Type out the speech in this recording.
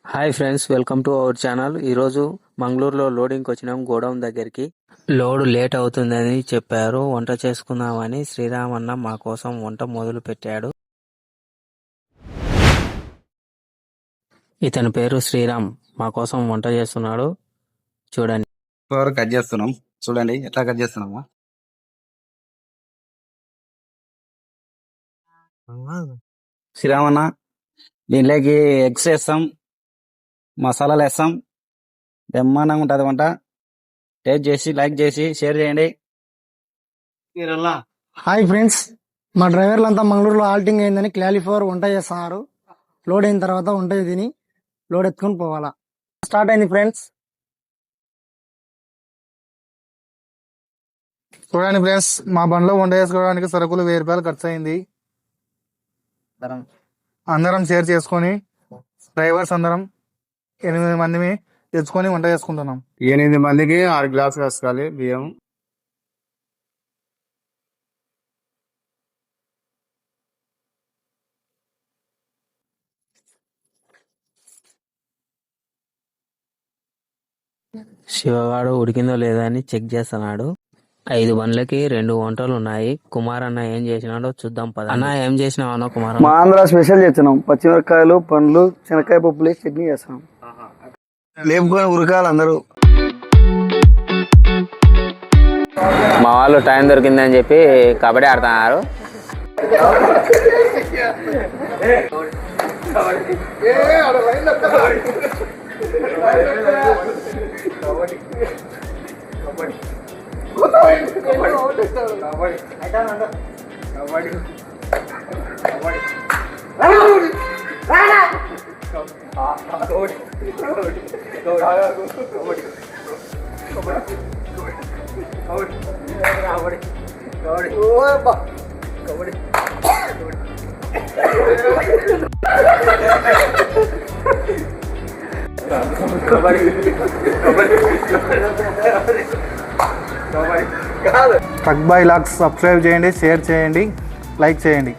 Hi friends, welcome to our channel. ఈరోజు మంగళూరులో లోడింగ్కి వచ్చినాం godown దగ్గరికి. లోడ్ లేట్ అవుతుందని చెప్పారు. వంట చేసుకుందామని శ్రీరామ్ అన్న మా కోసం వంట మొదలు పెట్టాడు. ఇతని పేరు శ్రీరామ్. మా కోసం వంట చేస్తున్నాడు. చూడండి. కట్ చేస్తున్నాం. చూడండి ఎట్లా కట్ చేస్తున్నామా. శ్రీరామన్న దీంట్లోకి ఎగ్స్ వేస్తాం, మసాలాలు వేస్తాం. బ్రహ్మాండంగా ఉంటుంది వంట. టేస్ట్ చేసి లైక్ చేసి షేర్ చేయండి. హాయ్ ఫ్రెండ్స్, మా డ్రైవర్లంతా మంగళూరులో ఆల్టింగ్ అయిందని క్లాలిఫోర్ వంట చేస్తున్నారు. లోడ్ అయిన తర్వాత వంట తిని లోడ్ ఎత్తుకొని పోవాలా. స్టార్ట్ అయింది ఫ్రెండ్స్. చూడండి ఫ్రెండ్స్, మా బండిలో వంట చేసుకోవడానికి సరుకులు 1000 రూపాయలు ఖర్చు అయింది. అందరం షేర్ చేసుకొని డ్రైవర్స్ అందరం 8 మంది తెచ్చుకొని వంట చేసుకుంటున్నాం. 8 మందికి 6 గ్లాసులు వేసుకోవాలి బియ్యం. శివగాడు ఉడికిందో లేదో అని చెక్ చేస్తున్నాడు. 5 బండ్లకి 2 వంటలు ఉన్నాయి. కుమార్ అన్న ఏం చేసినాడో చూద్దాం పద. అన్న ఏం చేసినావు అన్న కుమార్? మా ఆంధ్ర స్పెషల్ చేస్తున్నాం. పచ్చిమిరపకాయలు, పండ్లు, శనక్కాయ పప్పులు వేసి చట్నీ చేస్తున్నాం. లేపుకొని ఉరకాలి అందరూ. మా వాళ్ళు టైం దొరికిందని చెప్పి కబడ్డీ ఆడుతున్నారు. ట్రక్ బై లాక్స్ సబ్స్క్రైబ్ చేయండి, షేర్ చేయండి, లైక్ చేయండి.